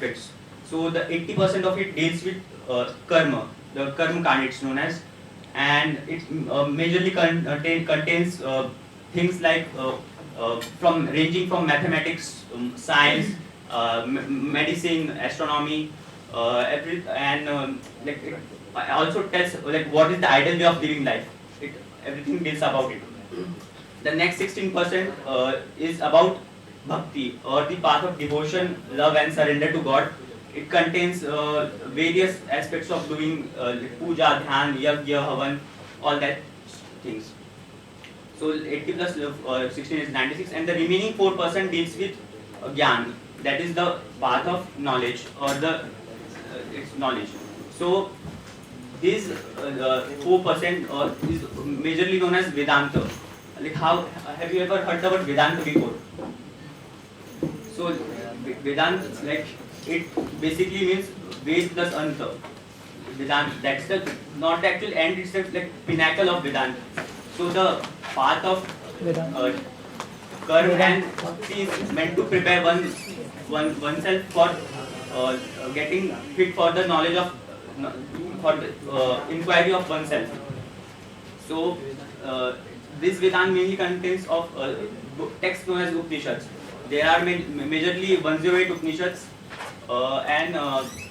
aspects. So the 80% of it deals with karma, the karma kand it's known as, and it majorly contains things like from ranging from mathematics, science, medicine, astronomy, like it also tells like what is the ideal way of living life. Everything deals about it. The next 16% is about bhakti, or the path of devotion, love and surrender to God. It contains various aspects of doing like puja, dhyan, yajna, havan, all that things. So 80 plus 16 is 96, and the remaining 4% deals with gyan, that is the path of knowledge, or the its knowledge. So this 4% is majorly known as Vedanta. Like how have you ever heard about Vedanta before? So Vedanta, like it basically means Ved plus Anta. Vedanta, that's the not the actual end, it's the like pinnacle of Vedanta. So the path of karma and bhakti is meant to prepare oneself for getting fit for the knowledge of for the inquiry of oneself. So this Vedanta mainly contains of texts known as Upanishads. There are majorly 108 Upanishads, and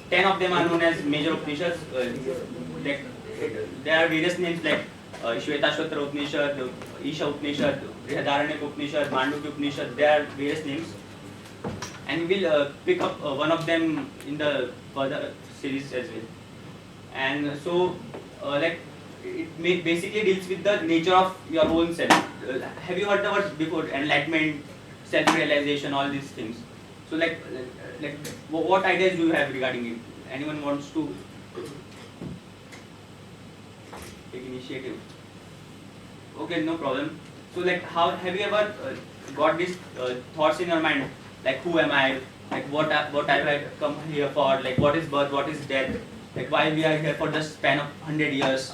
10 of them are known as major Upanishads. Like, there are various names like Shvetashvatra Upanishad, Isha Upanishad, Brihadaranyaka Upanishad, Mandukya Upanishad. There are various names, and we will pick up one of them in the further series as well. And so, like it basically deals with the nature of your own self. Have you heard the word before? Enlightenment, self-realization, all these things. So, like what ideas do you have regarding it? Anyone wants to take initiative? Okay, no problem. So, like, how have you ever got these thoughts in your mind? Like, who am I? Like, what have I come here for? Like, what is birth? What is death? Like, why we are here for the span of 100 years?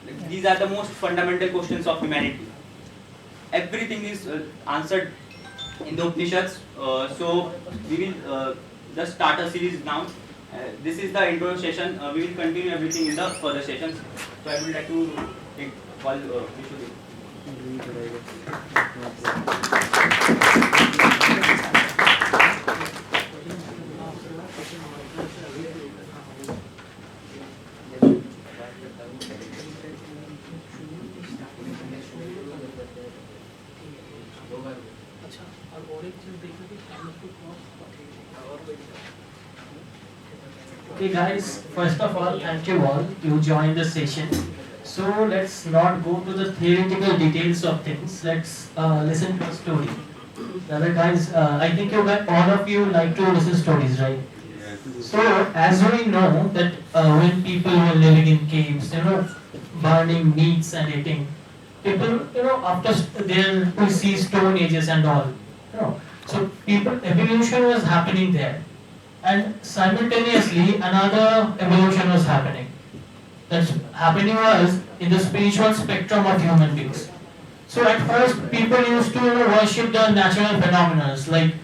Like, these are the most fundamental questions of humanity. Everything is answered in the Upanishads. So we will just start a series now. This is the intro session. We will continue everything in the further sessions. So I would like to take call Vishwadip. Okay guys, first of all, thank you all. You joined the session. So let's not go to the theoretical details of things. Let's listen to a story. Other guys, I think all of you like to listen stories, right? So as we know that when people were living in caves, burning meats and eating, people, after there we see stone ages and all, So evolution was happening there, and simultaneously another evolution was happening. That's happening was in the spiritual spectrum of human beings. So at first people used to worship the natural phenomena, like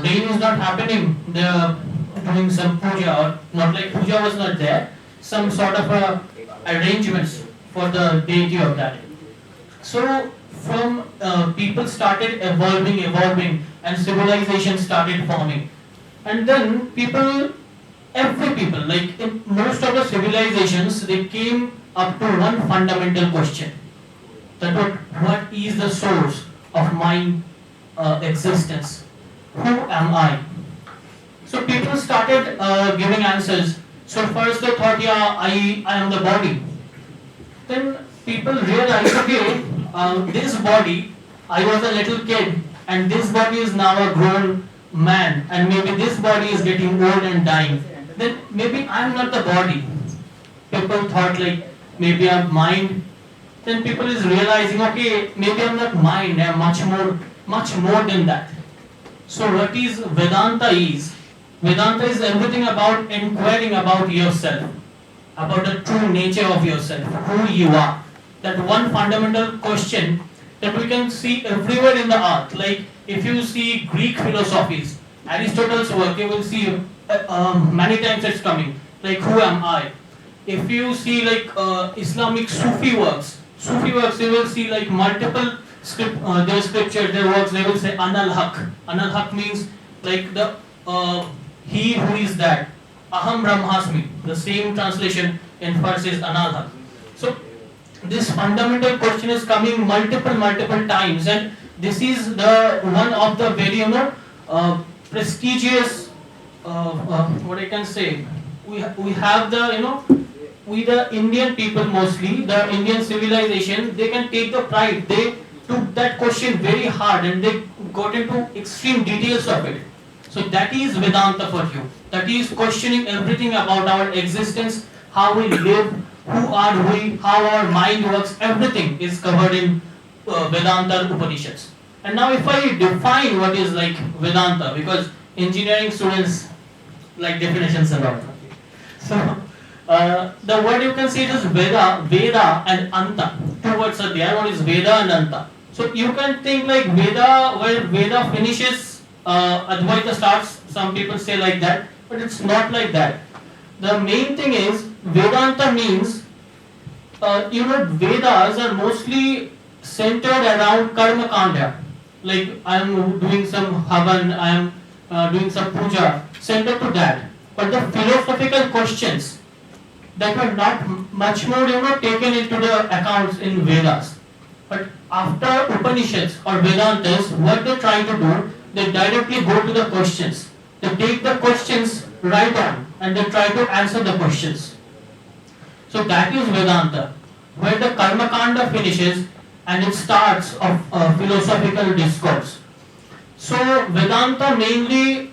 rain is not happening, they are doing some puja, or not like puja was not there, some sort of arrangements for the deity of that. So from people started evolving, and civilization started forming. And then every people, like in most of the civilizations, they came up to one fundamental question. That what is the source of my existence? Who am I? So people started giving answers. So first they thought, yeah, I am the body. Then people realized, okay, this body, I was a little kid, and this body is now a grown man, and maybe this body is getting old and dying. Then maybe I am not the body. People thought like maybe I'm mind. Then people is realizing, okay, maybe I'm not mind, I'm much more than that. So what is Vedanta is? Vedanta is everything about inquiring about yourself, about the true nature of yourself, who you are. That one fundamental question that we can see everywhere in the art. Like if you see Greek philosophies, Aristotle's work, you will see many times it's coming. Like, who am I? If you see like Islamic Sufi works, you will see like multiple their scriptures, their works. They will say Anal Haq. Anal Haq means like the he who is that. Aham Brahmasmi. The same translation in Farsi is Anal Haq. So this fundamental question is coming multiple times, and this is the one of the very prestigious what I can say. We have the we the Indian people, mostly the Indian civilization, they can take the pride. They took that question very hard and they got into extreme details of it. So that is Vedanta for you. That is questioning everything about our existence, how we live, who are we, how our mind works. Everything is covered in Vedanta Upanishads. And now if I define what is like Vedanta, because engineering students like definitions a lot. So the word you can see is Veda and Anta. Two words are there. One is Veda and Anta. So you can think like Veda, where Veda finishes, Advaita starts. Some people say like that, but it's not like that. The main thing is Vedanta means, Vedas are mostly centered around Karma Kanda. Like I am doing some Havan, I am doing some puja, centered to that. But the philosophical questions that were not much more taken into the accounts in Vedas. But after Upanishads or Vedantas, what they try to do, they directly go to the questions. They take the questions right on and they try to answer the questions. So that is Vedanta, where the Karma Kanda finishes and it starts of philosophical discourse. So Vedanta mainly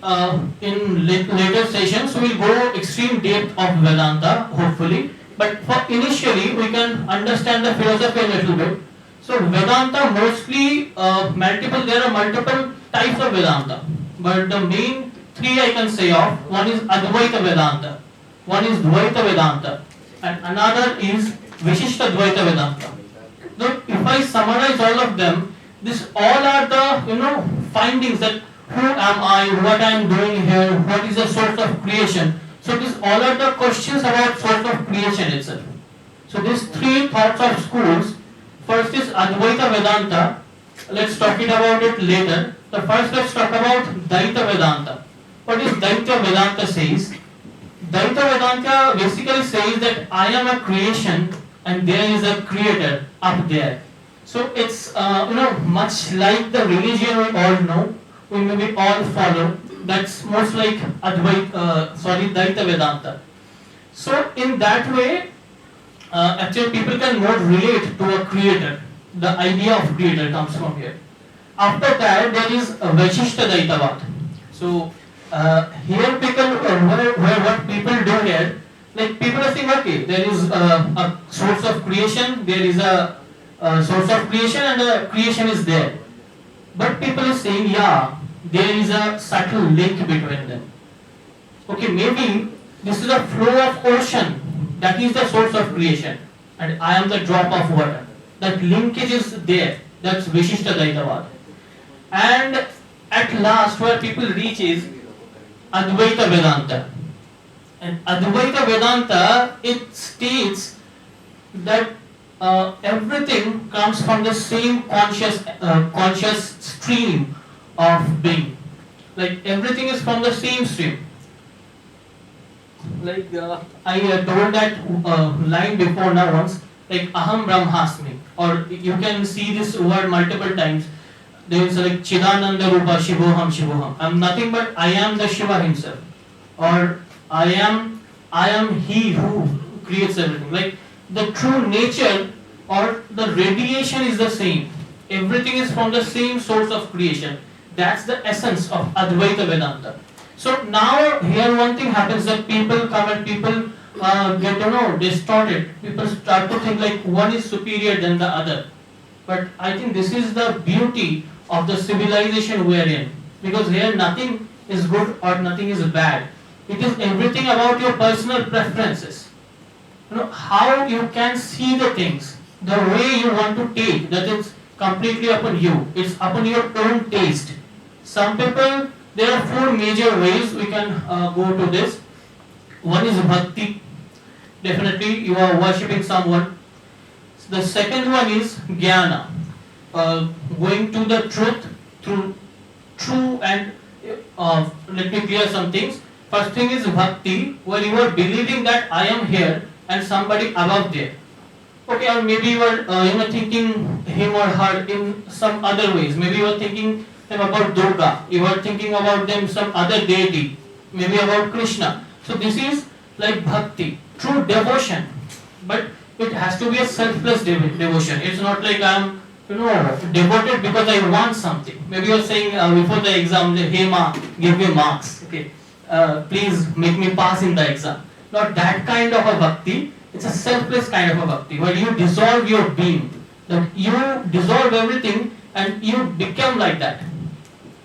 in later sessions we will go extreme depth of Vedanta, hopefully. But for initially we can understand the philosophy a little bit. So Vedanta mostly there are multiple types of Vedanta, but the main three I can say of, one is Advaita Vedanta, one is Dvaita Vedanta, and another is Vishishta Dvaita Vedanta. Now if I summarize all of them, this all are the findings that who am I, what I am doing here, what is the source of creation. So these all are the questions about source of creation itself. So these three thoughts of schools. First is Advaita Vedanta. Let's talk about it later. The first let's talk about Daita Vedanta. What is Daita Vedanta says? Daita Vedanta basically says that I am a creation and there is a creator up there. So it's much like the religion we all know, we maybe all follow. That's most like Daita Vedanta. So in that way, actually people can more relate to a creator. The idea of creator comes from here. After that, there is Vaishishta Daitavad. So here people, where what people do here, like people are saying, okay, there is a source of creation, there is a source of creation and the creation is there. But people are saying, yeah, there is a subtle link between them. Okay, maybe this is a flow of ocean, that is the source of creation, and I am the drop of water. That linkage is there. That's Vishishta Daitavad. And at last, where people reach is Advaita Vedanta. And Advaita Vedanta, it states that everything comes from the same conscious stream of being. Like everything is from the same stream. Like I told that line before now once, like Aham Brahmasmi, or you can see this word multiple times. There is like Chidananda Rupa Shivoham Shivoham. I am nothing but I am the Shiva himself, or I am he who creates everything. Like the true nature or the radiation is the same. Everything is from the same source of creation. That's the essence of Advaita Vedanta. So now here one thing happens that people come and people get distorted. People start to think like one is superior than the other. But I think this is the beauty of the civilization we are in, because here nothing is good or nothing is bad. It is everything about your personal preferences. How you can see the things, the way you want to take, that is completely upon you. It's upon your own taste. Some people, there are four major ways we can go to this. One is bhakti. Definitely you are worshipping someone. The second one is jnana, going to the truth through true and let me clear some things. First thing is bhakti, where you are believing that I am here and somebody above there. Okay, or maybe you are thinking him or her in some other ways. Maybe you are thinking them about Durga. You are thinking about them some other deity. Maybe about Krishna. So this is like bhakti, true devotion. But it has to be a selfless devotion. It's not like I am devoted because I want something. Maybe you are saying before the exam, hey ma, give me marks. Okay, please make me pass in the exam. Not that kind of a bhakti. It's a selfless kind of a bhakti where you dissolve your being, that you dissolve everything and you become like that.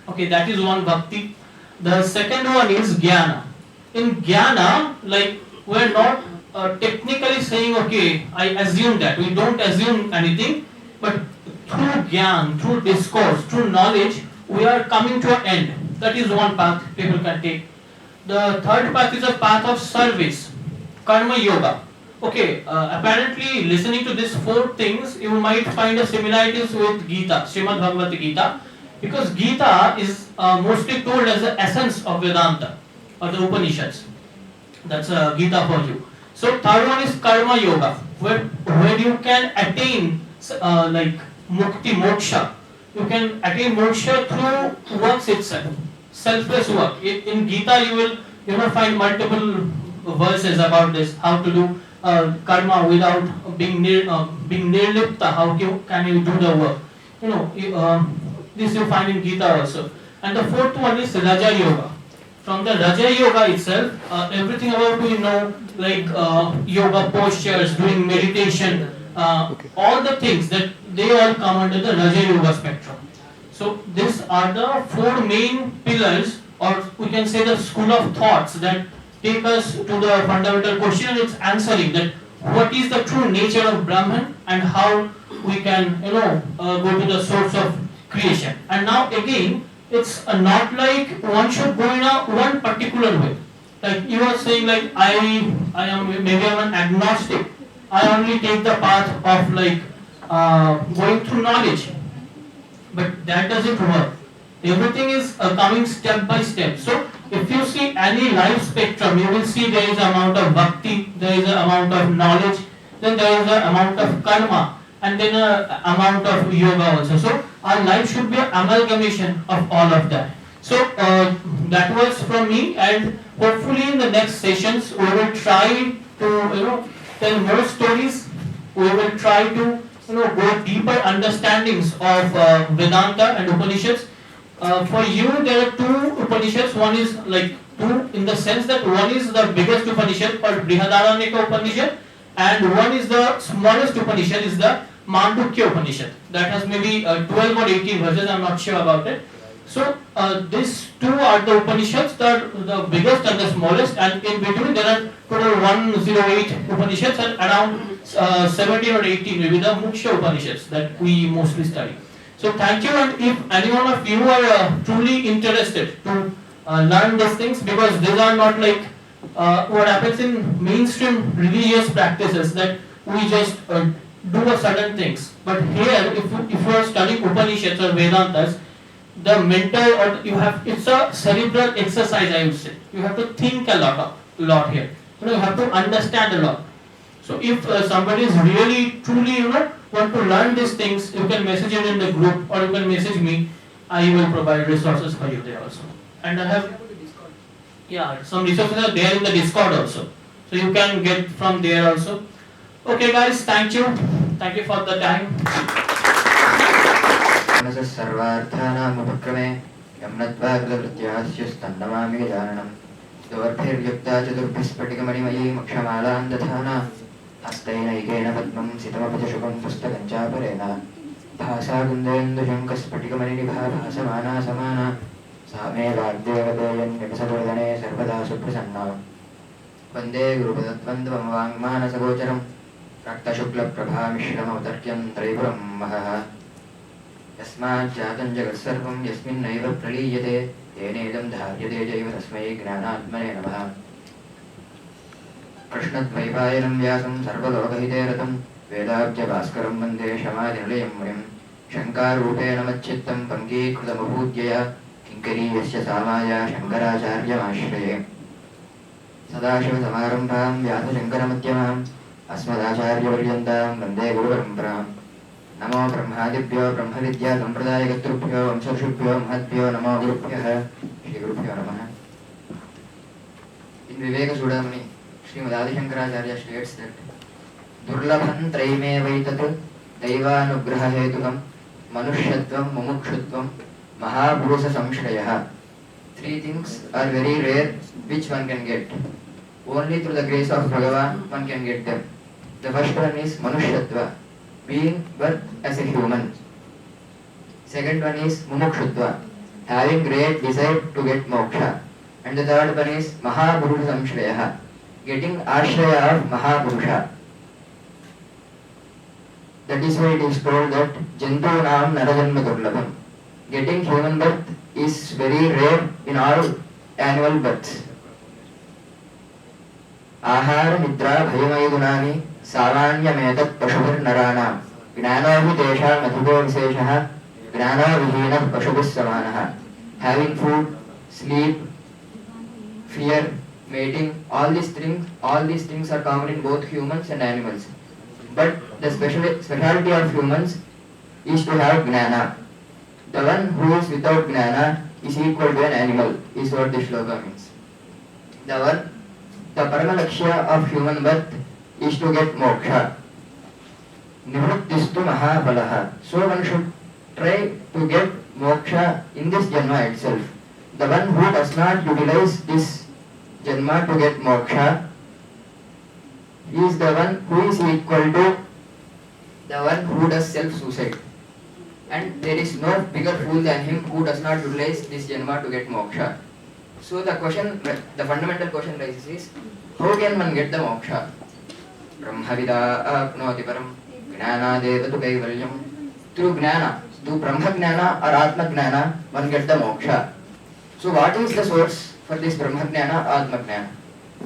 Okay, that is one bhakti. The second one is jnana. In jnana, like we're not technically saying, okay, I assume that. We don't assume anything, but through jnana, through discourse, through knowledge, we are coming to an end. That is one path people can take. The third path is a path of service, karma yoga. Okay, apparently listening to these four things, you might find a similarities with Gita, Srimad Bhagavad Gita, because Gita is mostly told as the essence of Vedanta or the Upanishads. That's Gita for you. So third one is karma yoga, where you can attain like mukti, moksha. You can attain moksha through works itself, selfless work. In Gita you will find multiple verses about this, how to do karma without being nirlipta. How can you do the work? This you find in Gita also. And the fourth one is Raja Yoga. From the Raja Yoga itself, everything about like yoga postures, doing meditation, all the things that they all come under the Raja Yoga spectrum. So these are the four main pillars, or we can say the school of thoughts that take us to the fundamental question, and it's answering that what is the true nature of Brahman and how we can go to the source of creation. And now again, it's not like one should go in a one particular way. Like you are saying, like I am maybe I'm an agnostic. I only take the path of like going through knowledge, but that doesn't work. Everything is coming step by step. So if you see any life spectrum, you will see there is an amount of bhakti, there is an amount of knowledge, then there is an amount of karma, and then an amount of yoga also. So our life should be an amalgamation of all of that. So that was from me, and hopefully in the next sessions we will try to tell more stories. We will try to go deeper understandings of Vedanta and Upanishads. For you, there are two Upanishads. One is like two in the sense that one is the biggest Upanishad called Brihadaranyaka Upanishad, and one is the smallest Upanishad, is the Mandukya Upanishad. That has maybe 12 or 18 verses. I'm not sure about it. So these two are the Upanishads, the biggest and the smallest, and in between there are total 108 Upanishads, and around 17 or 18 maybe the Muksha Upanishads that we mostly study. So thank you, and if any one of you are truly interested to learn these things, because these are not like what happens in mainstream religious practices that we just do a certain things. But here, if you are studying Upanishads or Vedantas, the mental it's a cerebral exercise, I would say. You have to think a lot here. You have to understand a lot. So if somebody is really truly want to learn these things, you can message it in the group or you can message me. I will provide resources for you there also. And I have some resources are there in the Discord also. So you can get from there also. Okay guys, thank you. Thank you for the time. सर्वार्थानामुपक्रमे यम्नत्वाग्रवृत्यास्युस्तन्नमामि गजाननम् दोर्भिर्युक्ता चतुर्भिस्फटिकमणिमयी मोक्षमालां दधाना हस्तैनैकेन पद्मं सितमपतिशुभं पुस्तकं चापरेण भासा कुन्देन्दुशङ्कस्फटिकमणिनिभा भासमाना समाना सा मे वाग्देवदेयन्यपसदोदने सर्वदा सुप्रसन्ना वन्दे गुरुपदद्वन्द्वं वाङ्मानसगोचरं रक्तशुक्लप्रभामिश्रमवतर्क्यं त्रैपुरं महः यस्माज्जातं जगत्सर्वं यस्मिन्नैव प्रलीयते तेनेदं धार्यते चैव तस्मै ज्ञानात्मने नमः। कृष्णद्वैपायनं व्यासं सर्वलोकहिते रतं वेदाब्जभास्करं वन्दे शमादिनिलयं मुनिं शङ्कारूपेण मच्चित्तं पङ्गीकृतमभूद्यया किङ्करीयस्य सामाया शङ्कराचार्यमाश्रये। सदाशिवसमारम्भां व्यासशङ्करमध्यमाम् अस्मदाचार्यपर्यन्तां वन्दे गुरुपरम्पराम्। नमो ब्रह्मादिभ्यो ब्रह्मविद्यासम्प्रदायकर्तृभ्यो वंशऋषिभ्यो महद्भ्यो नमो गुरुभ्यः। श्रीगुरुभ्यो नमः। In Viveka Sudamani, Srimad Adi Shankaracharya states that Durlabhan Traimevaitat Daivanugraha Hetukam Manushyatvam Mumukshutvam Mahapurusa Samshrayah. Three things are very rare which one can get. Only through the grace of Bhagavan one can get them. The first one is Manushyatva, being birth as a human. Second one is Mumukshutva, having great desire to get moksha. And the third one is Mahapurusha Samshrayah, getting ashraya of Mahapurusha. That is why it is told that Jantunam Narajanma Durlabham. Getting human birth is very rare in all annual births. Ahara Nidra Bhayamayadunani Savanyametat Pashubhir Narana Gnano Videsha Madhubo Viseshaha Gnano Vihina Pashubhis Samanaha. Having food, sleep, fear, mating, all these things are common in both humans and animals. But the speciality of humans is to have gnana. The one who is without gnana is equal to an animal, is what this shloka means. The parama lakshya of human birth is to get moksha. Nivrittistu mahapalaha. So one should try to get moksha in this janma itself. The one who does not utilize this janma to get moksha is the one who is equal to the one who does self-suicide. And there is no bigger fool than him who does not utilize this janma to get moksha. So the fundamental question rises is, how can one get the moksha? Brahmavida apnoti param gnana devatu kaivalyam. Through gnana, through Brahma gnana or Atma gnana, one gets the moksha. So what is the source for this Brahma gnana, Atma gnana?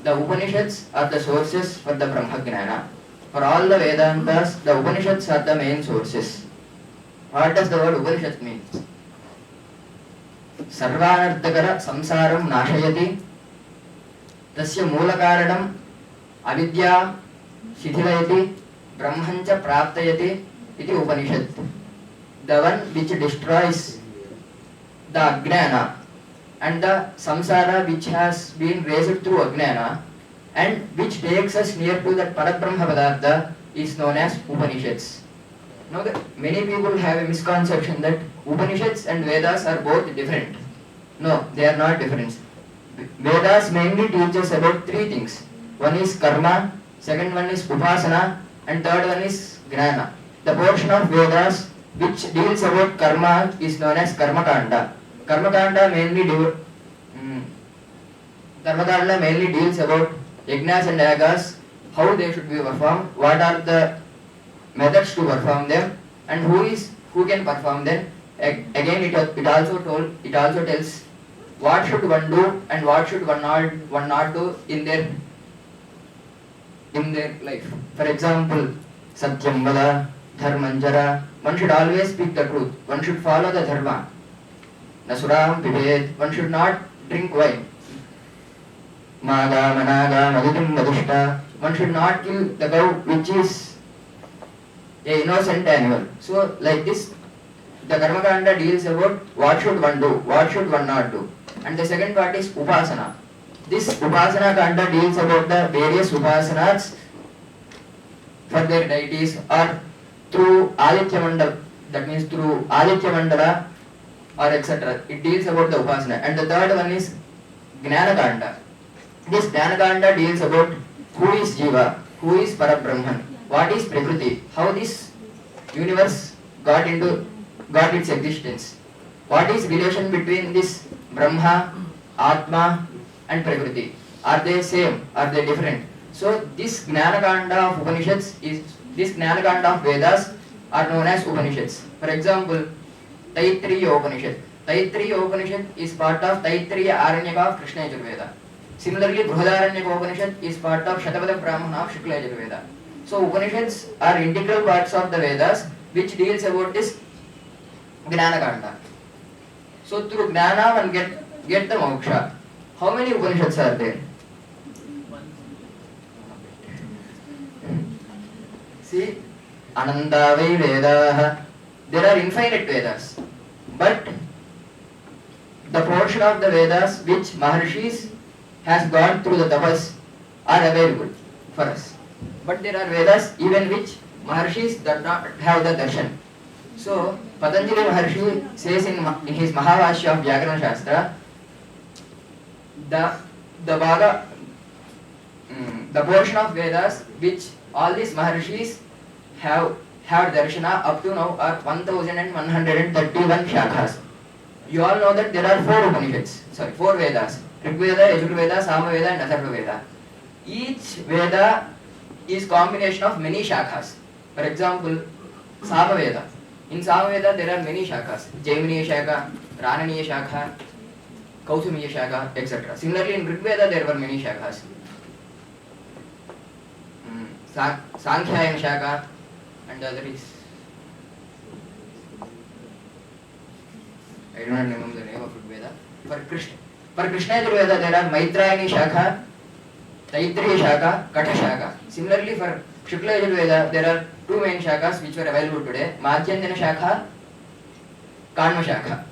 The Upanishads are the sources for the Brahma gnana. For all the Vedantas, the Upanishads are the main sources. What does the word Upanishads mean? Sarvanarthakara samsaram nashayati tasya mulakaranam avidya shithilayati brahmancha praptayati iti Upanishad. The one which destroys the Ajnana and the samsara which has been raised through Ajnana and which takes us near to that Parabrahma Padartha is known as Upanishads. Now, many people have a misconception that Upanishads and Vedas are both different. No, they are not different. Vedas mainly teach us about three things. One is karma, second one is upasana, and third one is gnana. The portion of Vedas which deals about karma is known as Karma Kanda. Karma Kanda mainly deals about yajnas and yagas, how they should be performed, what are the methods to perform them, and who can perform them. Again, it also tells what should one do and what should one not do in their life. For example, Satyam Vada, Dharmanjara. One should always speak the truth. One should follow the dharma. Nasuram Pibet. One should not drink wine. Maga Managa Madhutim Madhushta. One should not kill the cow which is an innocent animal. So, like this, the Karmakanda deals about what should one do, what should one not do. And the second part is Upasana. This Upasana Kanda deals about the various Upasanas for their deities or through Aditya Mandala, that means through Aditya Mandala or etc. It deals about the Upasana. And the third one is Gnana Kanda. This Gnana Kanda deals about who is Jiva, who is Parabrahman, what is Prakriti, how this universe got its existence, what is relation between this Brahma, Atma and Prakriti. Are they same? Are they different? So this Gnanakanda of Upanishads this Gnanakanda of Vedas are known as Upanishads. For example, Taittiriya Upanishad. Taittiriya Upanishad is part of Taittiriya Aranyaka of Krishna Yajurveda. Similarly, Brihadaranyaka Upanishad is part of Shatapada Brahmana of Shukla Yajurveda. So Upanishads are integral parts of the Vedas which deals about this Gnana Kanda. So through Gnana one get the moksha. How many Upanishads are there? See, Anandavai Vedaha. There are infinite Vedas. But the portion of the Vedas which Maharshis has gone through the tapas are available for us. But there are Vedas even which Maharshis do not have the darshan. So, Patanjali Maharshi says in his Mahavashya of Vyakarana Shastra, the portion of Vedas which all these Maharshis have darshana up to now are 1131 shakhas. You all know that there are four Vedas, Rigveda, Yajurveda, Samaveda and Atharvaveda. Each Veda is combination of many shakhas. For example, Samaveda. In Samaveda there are many shakhas, Jaiminiya Shakha, Rananiya Shakha, Kausumiya Shakha, etc. Similarly in Rigveda there were many shakhas. Sankhya Shakha and the other is, I do not remember the name of Rigveda. For Krishna Yajurveda there are Maitrayani Shakha, Taittiriya Shakha, Katha Shakha. Similarly for Shukla Yajurveda there are two main shakhas which were available today, Madhyandana Shakha, Kanma Shakha.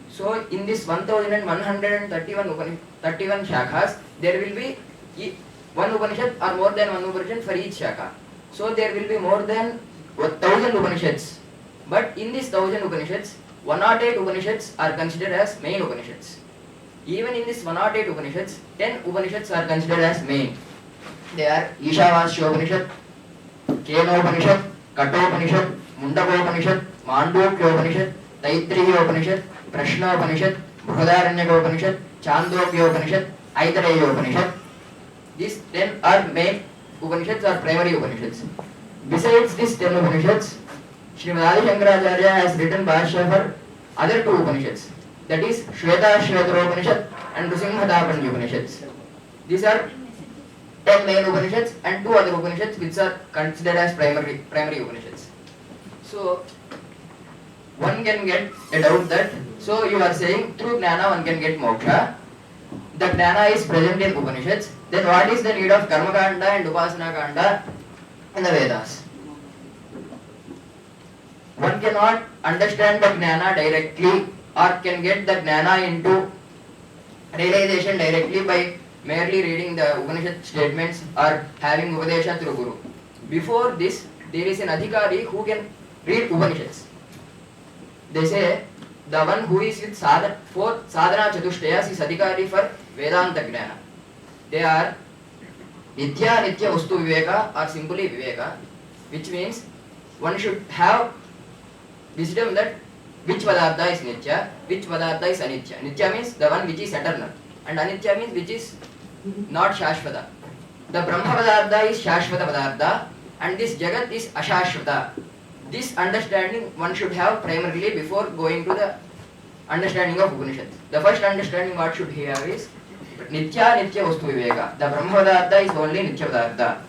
So in this 1131 shakhas there will be one Upanishad or more than one Upanishad for each shakha. So there will be more than 1000 Upanishads. But in these 1000 Upanishads, 108 Upanishads are considered as main Upanishads. Even in this 108 Upanishads, 10 Upanishads are considered as main. They are Ishavasya Upanishad, Kena Upanishad, Katha Upanishad, Mundaka Upanishad, Mandukya Upanishad, Taittiriya Upanishad, Prashna Upanishad, Brihadaranyaka Upanishad, Chandogya Upanishad, Aitareya Upanishad. These 10 are main Upanishads or primary Upanishads. Besides these 10 Upanishads, Srimad Adi Shankaracharya has written Bhashya for other two Upanishads, that is Shweta Shvetara Upanishad and Nrsimhadapani Upanishads. These are 10 main Upanishads and two other Upanishads which are considered as primary Upanishads. So one can get a doubt that, so you are saying through Gnana one can get moksha. The Gnana is present in Upanishads. Then what is the need of Karma Kanda and Upasana Kanda in the Vedas? One cannot understand the Gnana directly or can get the Gnana into realization directly by merely reading the Upanishad statements or having Upadesha through Guru. Before this, there is an Adhikari who can read Upanishads. They say the one who is with four sadhana chatushtayas is Adhikari for Vedanta Gnana. They are Nitya Vastu Viveka or simply Viveka, which means one should have wisdom that which Padartha is Nitya, which Padartha is Anitya. Nitya means the one which is eternal and Anitya means which is not Shashvata. The Brahma Padartha is Shashvata Padartha and this Jagat is Ashashvata. This understanding one should have primarily before going to the understanding of Upanishads. The first understanding what should he have is Nitya Vastu Viveka. The Brahma Padartha is only Nitya Padartha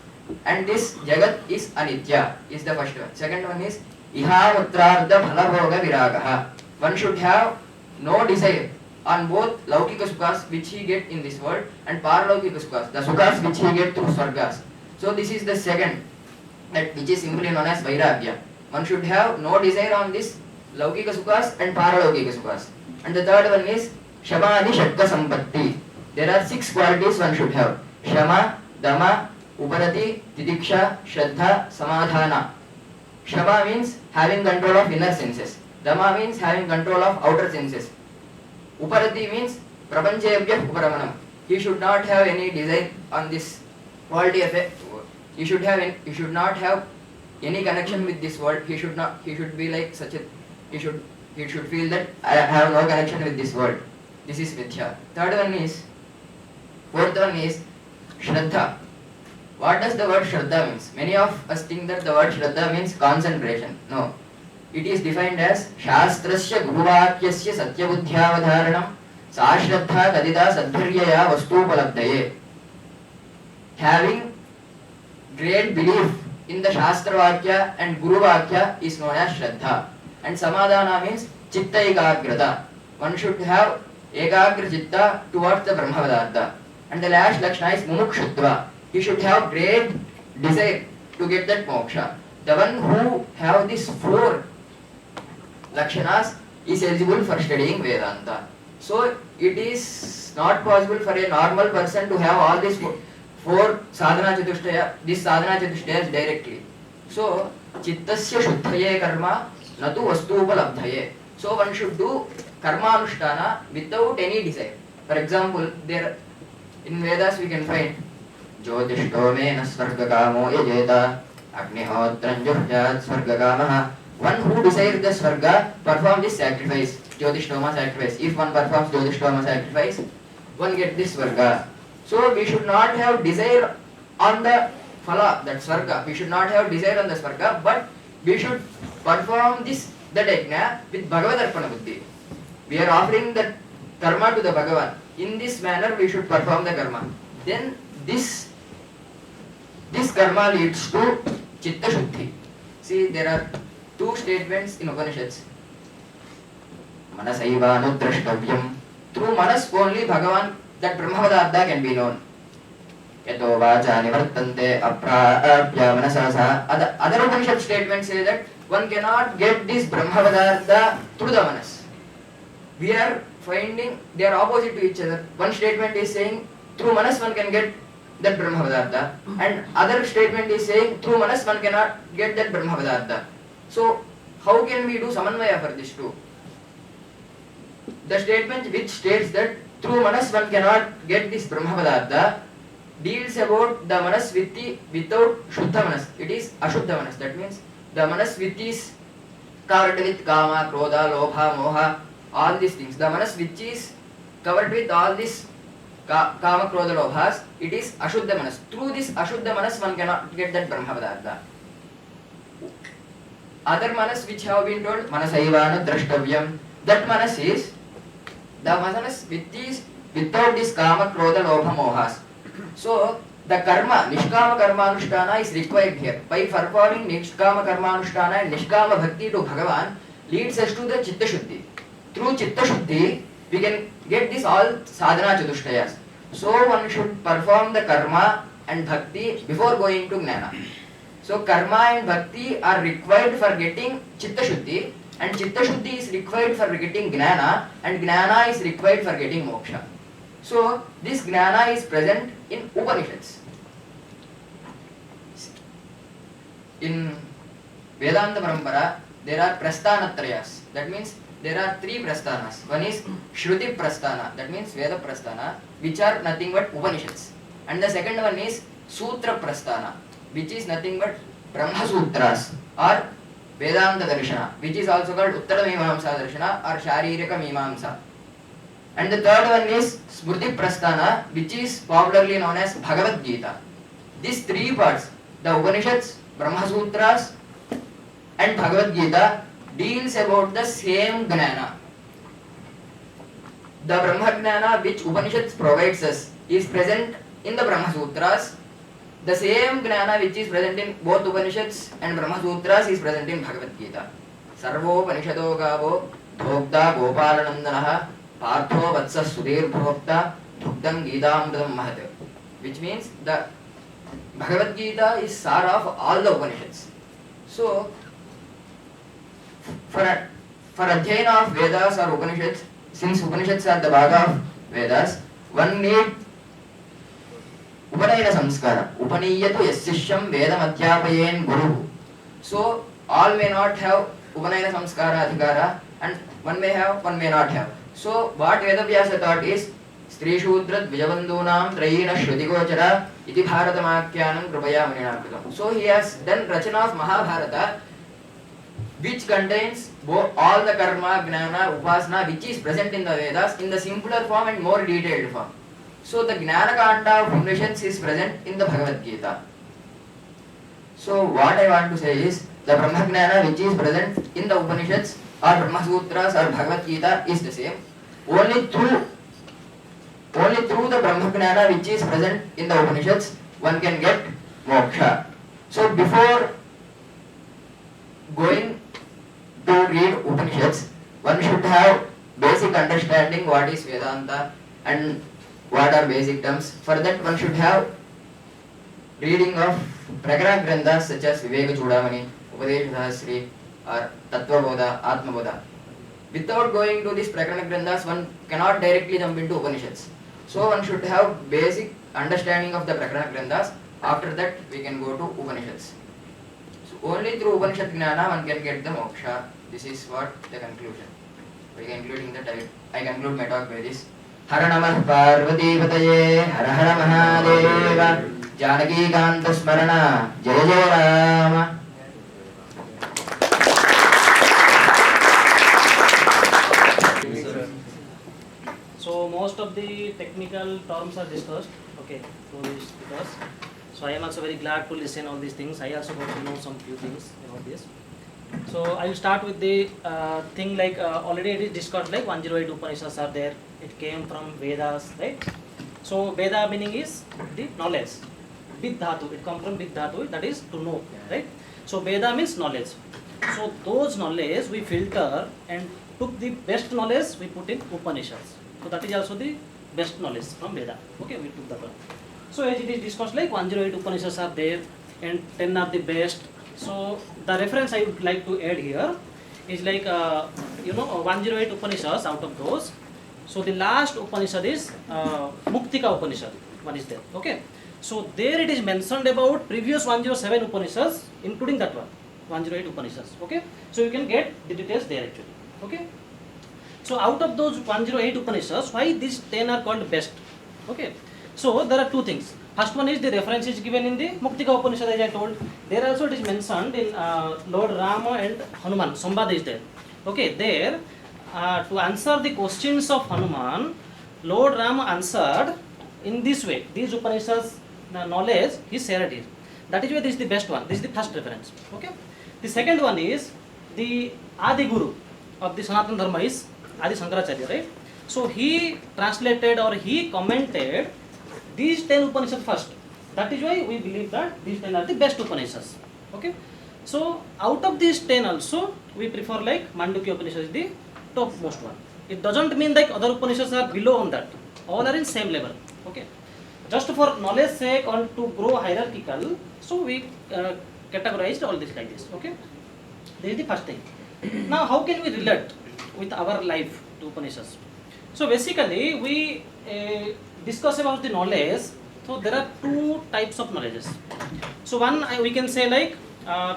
and this Jagat is Anitya is the first one. Second one is Iha Mutrartha Phalabhoga Viragaha. One should have no desire on both Laukika Sukhas which he get in this world and Paralaukika Sukhas, the Sukhas which he get through Swargas. So this is the second, that which is simply known as Vairagya. One should have no desire on this Laukika Sukhas and Paralaukika Sukhas. And the third one is Shamani Shatka Sampatti. There are 6 qualities one should have: Shama, Dama, Uparati, Tidiksha, Shraddha, Samadhana. Shama means having control of inner senses. Dama means having control of outer senses. Uparati means Prapanchebhya Uparamanam. He should not have any desire on this quality of a. He should not have any connection with this world. He should be like such a. He should feel that I have no connection with this world. This is Mithya. Fourth one is Shraddha. What does the word Shraddha means? Many of us think that the word Shraddha means concentration. No. it is defined as Shastrasya Guruvakyasya Satyabuddhyavadharanam Sashraddha Kadita Sadharyaya Vastupalabdaye. Having great belief in the Shastra Vakya and Guru Vakya is known as Shraddha. And Samadhana means Chitta Ekagrata. One should have Ekagra Chitta towards the Brahmavadartha. And the last Lakshana is Mumukshutva. He should have great desire to get that moksha. The one who have these four Lakshanas is eligible for studying Vedanta. So it is not possible for a normal person to have all these four sadhana chatushtaya, this sadhana chatushtayas directly. So chittasya shuddhaye karma natu vastupalabdhaye. So one should do karma anushtana without any desire. For example, there in Vedas we can find Jyotishto mena svargakamo yajeta Agnihotram juhjat svargakamaha. One who desires the svarga perform this sacrifice, Jyotishtoma sacrifice. If one performs Jyotishtoma sacrifice, one gets this svarga. So we should not have desire on the phala, that svarga. We should not have desire on the svarga, but we should perform this, that yajna with Bhagavad Arpana Buddhi. We are offering the karma to the Bhagavan. In this manner we should perform the karma. Then this karma leads to Chitta Shuddhi. See, there are two statements in Upanishads. Manasaiva anudrashtavyam. Through manas only Bhagavan, that Brahmavadartha can be known. Yato vacha nivartante aprapya manasasa. Other Upanishad statements say that one cannot get this Brahmavadartha through the manas. We are finding they are opposite to each other. One statement is saying through manas one can get that Brahmavadartha, and other statement is saying through manas one cannot get that Brahmavadartha. So how can we do samanvaya for this two? The statement which states that through manas one cannot get this Brahmavadartha deals about the manas vitti without shuddha manas. It is ashuddha manas. That means the manas vitti is covered with kama, krodha, lobha, moha, all these things. The manas which is covered with all these kama, krodha, lobhas, it is ashuddha manas. Through this ashuddha manas one cannot get that Brahmavadartha. Other manas which have been told manasaivana drashtavyam, that manas is the manas which is without this kama, krodha, lobha, mohas. So the karma, nishkama karma anushtana is required here. By performing nishkama karma anushtana and nishkama bhakti to Bhagavan leads us to the Chitta Shuddhi. Through Chitta Shuddhi we can get this all sadhana chatushtayas. So one should perform the karma and bhakti before going to jnana. So karma and bhakti are required for getting Chitta Shuddhi, and Chitta Shuddhi is required for getting Gnana, and Gnana is required for getting Moksha. So this Gnana is present in Upanishads. In Vedanta Parampara, there are Prasthanatrayas. That means there are three Prasthanas. One is Shruti Prasthana, that means Veda Prasthana, which are nothing but Upanishads. And the second one is Sutra Prasthana, which is nothing but Brahma Sutras or Vedanta Darshana, which is also called Uttara Mimamsa Darshana or Sharirika Mimamsa. And the third one is Smriti Prasthana, which is popularly known as Bhagavad Gita. These three parts, the Upanishads, Brahma Sutras and Bhagavad Gita, deals about the same Gnana. The Brahma Gnana which Upanishads provides us is present in the Brahma Sutras. The same Gnana which is present in both Upanishads and Brahma Sutras is present in Bhagavad Gita. Sarvo Upanishado Gavo Dhokta Gopalanandanaha Partho Vatsa Sudhir Bhokta Dhukdam Gitaamridam Mahat. Which means the Bhagavad Gita is sar of all the Upanishads. So for Adhyayana of Vedas or Upanishads, since Upanishads are the bhaga of Vedas, one need Upanayana Samskara. Upaniyatu yassishyam vedam adhyapayen guru. So all may not have Upanayana Samskara Adhikara, and one may have, one may not have. So what Vedavyasa thought is Stri Shudra Dvijabandhunam Trayina Shrutigochara Iti Bharatamakyanam Krupaya Muninakritam. So he has done Rachana of Mahabharata, which contains all the karma, gnana, upasana which is present in the Vedas in the simpler form and more detailed form. So the Gnana Kanda of Upanishads is present in the Bhagavad Gita. So what I want to say is the Brahma Jnana which is present in the Upanishads or Brahma Sutras or Bhagavad Gita is the same. Only through the Brahma Jnana which is present in the Upanishads one can get moksha. So before going to read Upanishads, one should have basic understanding what is Vedanta and what are basic terms. For that one should have reading of Prakara Granthas such as Viveka Chudamani, Upanishad Sri or Tattva Bodha, Atma Bodha. Without going to these Prakarana Granthas, one cannot directly jump into Upanishads. So one should have basic understanding of the Prakarana Granthas. After that we can go to Upanishads. So only through Upanishad Jnana one can get the moksha. This is what the conclusion. By concluding that I conclude my talk by this. Hara Namah Parvati Pataye Hara Hara Mahadeva Janaki Kanta Smarana Jaya Jaya Rama. So most of the technical terms are discussed. Okay, so I am also very glad to listen all these things. I also got to know some few things about this. So I will start with the thing like already it is discussed, like 108 Upanishads are there. It came from Vedas, right? So Veda meaning is the knowledge. Vid dhatu, it comes from Vid dhatu, that is to know, right? So Veda means knowledge. So those knowledge we filter and took the best knowledge we put in Upanishads. So that is also the best knowledge from Veda. Okay, we took that one. So as it is discussed, like 108 Upanishads are there and 10 are the best. So the reference I would like to add here is like 108 Upanishads out of those. So the last Upanishad is Muktika Upanishad. One is there. Okay. So there it is mentioned about previous 107 Upanishads, including that one, 108 Upanishads. Okay. So you can get the details there actually. Okay. So out of those 108 Upanishads, why these 10 are called best? Okay. So there are two things. First one is the reference is given in the Muktika Upanishad, as I told. There also it is mentioned in Lord Rama and Hanuman. Samvad is there. Okay. There to answer the questions of Hanuman, Lord Rama answered in this way. These Upanishads knowledge he shared here. That is why this is the best one. This is the first reference. Okay. The second one is the Adi Guru of the Sanatana Dharma is Adi Shankaracharya, right? So he translated or he commented these 10 Upanishads first. That is why we believe that these 10 are the best Upanishads. Okay. So out of these 10 also we prefer like Mandukya Upanishad is the topmost one. It doesn't mean like other Upanishads are below on that. All are in same level. Okay. Just for knowledge sake or to grow hierarchical, so we categorized all this like this. Okay. This is the first thing. Now how can we relate with our life to Upanishads? So basically we discuss about the knowledge. So there are two types of knowledges. So one we can say like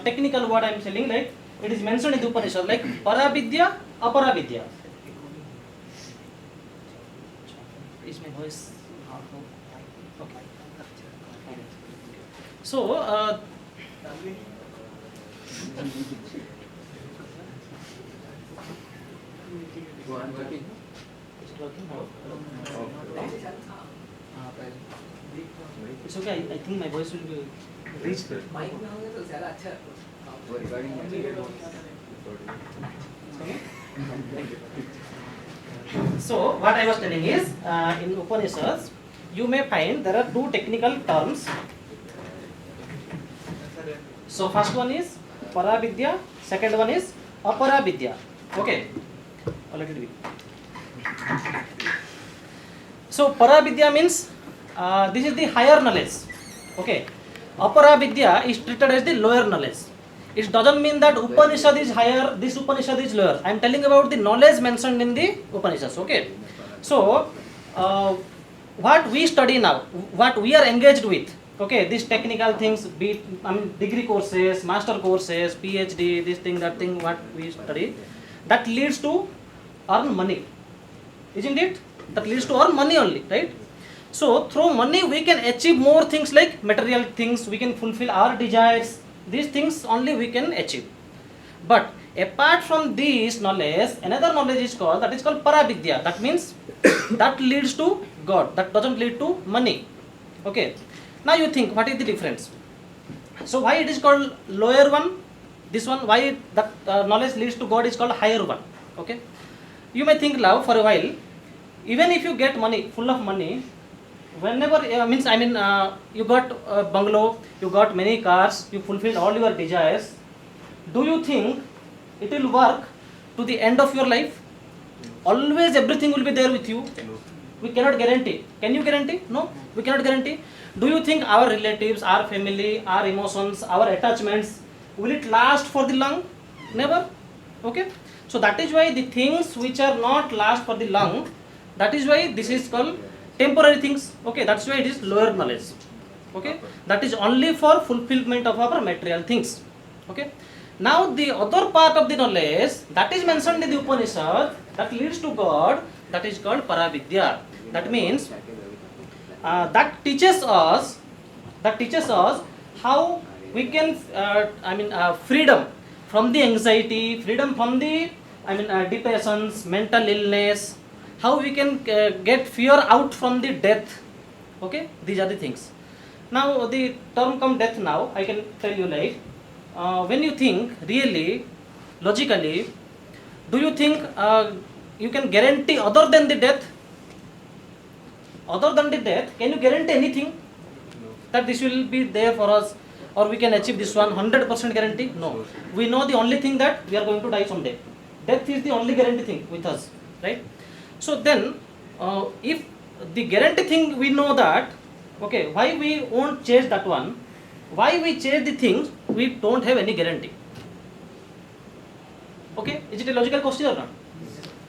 technical what I am saying, like it is mentioned in the Upanishad like Paravidya, Aparavidya. Is my voice okay? So it's okay. I think my voice will be reached. So what I was telling is in Upanishads you may find there are two technical terms. So first one is Paravidya, second one is Aparavidya. Okay. Let it be. So Paravidya means this is the higher knowledge. Okay. Aparavidya is treated as the lower knowledge. It doesn't mean that Upanishad is higher, this Upanishad is lower. I am telling about the knowledge mentioned in the Upanishads. Okay. So what we study now, what we are engaged with, okay, these technical things, be degree courses, master courses, PhD, this thing, that thing, what we study, that leads to earn money, isn't it? That leads to earn money only, right? So through money we can achieve more things like material things, we can fulfill our desires, these things only we can achieve. But apart from this knowledge, another knowledge is called, that is called Paravidya. That means that leads to God, that doesn't lead to money. Okay. Now you think, what is the difference? So why it is called lower one? this one, why that knowledge leads to God is called higher one. Okay, you may think now for a while, even if you get money, full of money, whenever you got a bungalow, you got many cars, you fulfilled all your desires, do you think it will work to the end of your life? Always everything will be there with you. We cannot guarantee. Can you guarantee? No, we cannot guarantee. Do you think our relatives, our family, our emotions, our attachments, will it last for the long? Never. Okay. So that is why the things which are not last for the long, that is why this is called temporary things. Okay. That's why it is lower knowledge. Okay. That is only for fulfillment of our material things. Okay. Now the other part of the knowledge that is mentioned in the Upanishad that leads to God, that is called Paravidya. That means that teaches us how we can freedom from the anxiety, freedom from the depressions, mental illness, how we can get fear out from the death. Okay, these are the things. Now the term come death. Now I can tell you, like when you think really logically, do you think you can guarantee other than the death? Other than the death, can you guarantee anything that this will be there for us, or we can achieve this 100% guarantee? No. We know the only thing that we are going to die someday. Death is the only guarantee thing with us, right? So then, if the guarantee thing we know that, okay, why we won't chase that one? Why we chase the things we don't have any guarantee? Okay, is it a logical question or not?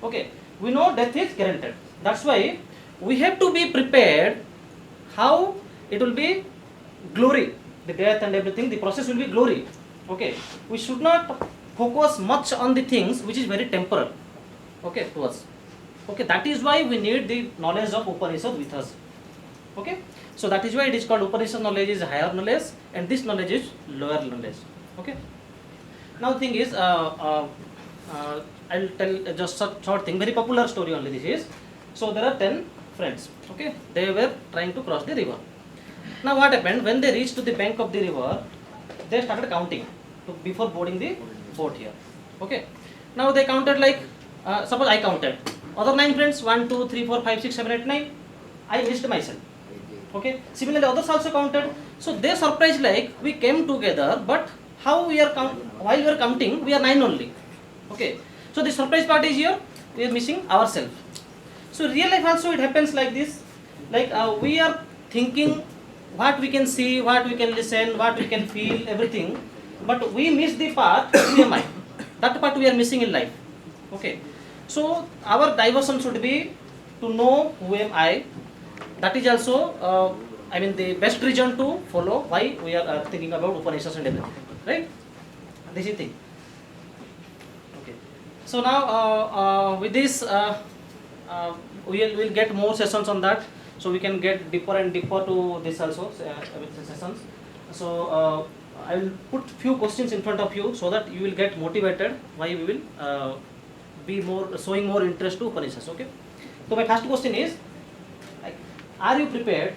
Okay, we know death is guaranteed. That's why we have to be prepared how it will be glory, the death and everything, the process will be glory. Okay, we should not focus much on the things which is very temporal, okay, to us. Okay, that is why we need the knowledge of Upanishad with us. Okay, so that is why it is called Upanishad knowledge is higher knowledge and this knowledge is lower knowledge. Okay, now the thing is, I'll tell just a short thing, very popular story only this is. So there are 10 friends, okay, they were trying to cross the river. Now what happened, when they reached to the bank of the river, they started counting before boarding the boat here. Okay, now they counted like, suppose I counted, other 9 friends, 1, 2, 3, 4, 5, 6, 7, 8, 9, I missed myself. Okay, similarly others also counted, so they surprised like we came together, but how we are while we are counting, we are 9 only. Okay, so the surprise part is here, we are missing ourselves. So real life also it happens like this, like we are thinking what we can see, what we can listen, what we can feel, everything, but we miss the part who am I, that part we are missing in life. Okay, so our diversion should be to know who am I. That is also the best reason to follow why we are thinking about Upanishads and everything, right? This is the thing. Okay, so now with this we'll get more sessions on that, so we can get deeper and deeper to this also with the sessions. So I will put few questions in front of you so that you will get motivated, why we will be more showing more interest to Upanishads. Okay, so my first question is, are you prepared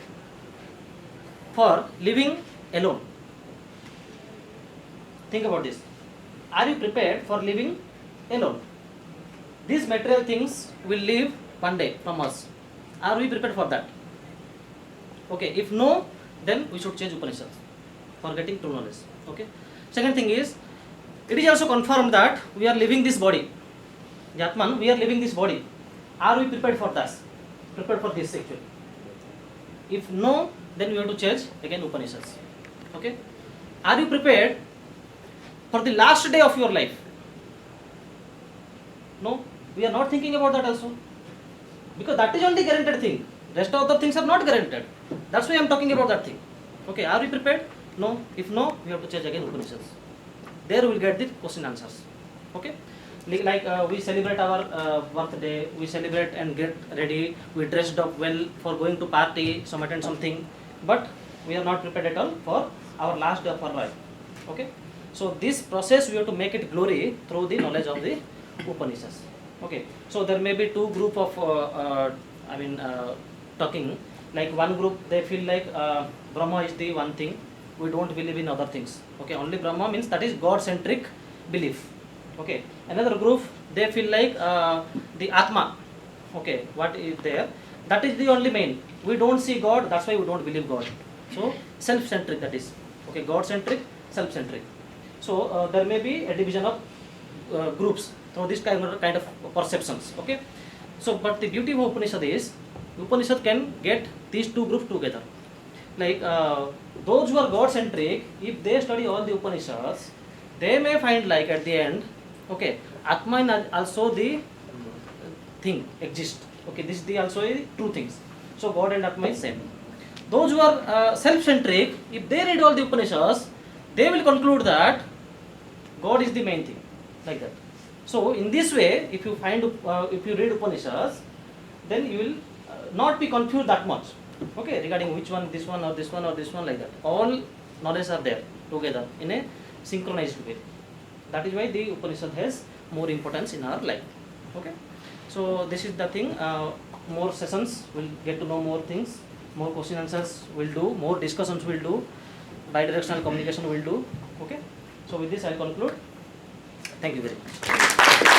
for living alone? Think about this. Are you prepared for living alone? These material things will leave one day from us. Are we prepared for that? Okay, if no, then we should change Upanishads for getting true knowledge. Okay. Second thing is, it is also confirmed that we are leaving this body. Yatman, we are leaving this body. Are we prepared for this? Prepared for this actually? If no, then we have to change again Upanishads. Okay. Are you prepared for the last day of your life? No, we are not thinking about that also, because that is only guaranteed thing. Rest of the things are not guaranteed. That's why I am talking about that thing. Okay, are we prepared? No. If no, we have to change again Upanishads. There we will get the question answers. Okay. Like we celebrate our birthday, we celebrate and get ready, we dressed up well for going to party, some attend something, but we are not prepared at all for our last day of our life. Okay, so this process we have to make it glory through the knowledge of the Upanishads. Okay, so there may be two group of talking, like one group they feel like Brahma is the one thing, we don't believe in other things. Okay, only Brahma means that is God centric belief. Okay. Another group, they feel like the Atma. Okay, what is there? That is the only main. We don't see God, that's why we don't believe God. So self-centric, that is. Okay, God-centric, self-centric. So there may be a division of groups through this kind of perceptions. Okay. So, but the beauty of Upanishad is, Upanishad can get these two groups together. Like those who are God-centric, if they study all the Upanishads, they may find like at the end, okay, Atma is also the thing exists. Okay, this is the also a true things. So God and Atma is same. Those who are self-centric, if they read all the Upanishads, they will conclude that God is the main thing, like that. So in this way, if you find, if you read Upanishads, then you will not be confused that much. Okay, regarding which one, this one or this one or this one, like that. All knowledge are there together in a synchronized way. That is why the Upanishad has more importance in our life. Okay. So this is the thing. More sessions, we'll get to know more things. More question answers we'll do. More discussions we'll do. Bidirectional communication we'll do. Okay. So with this I'll conclude. Thank you very much.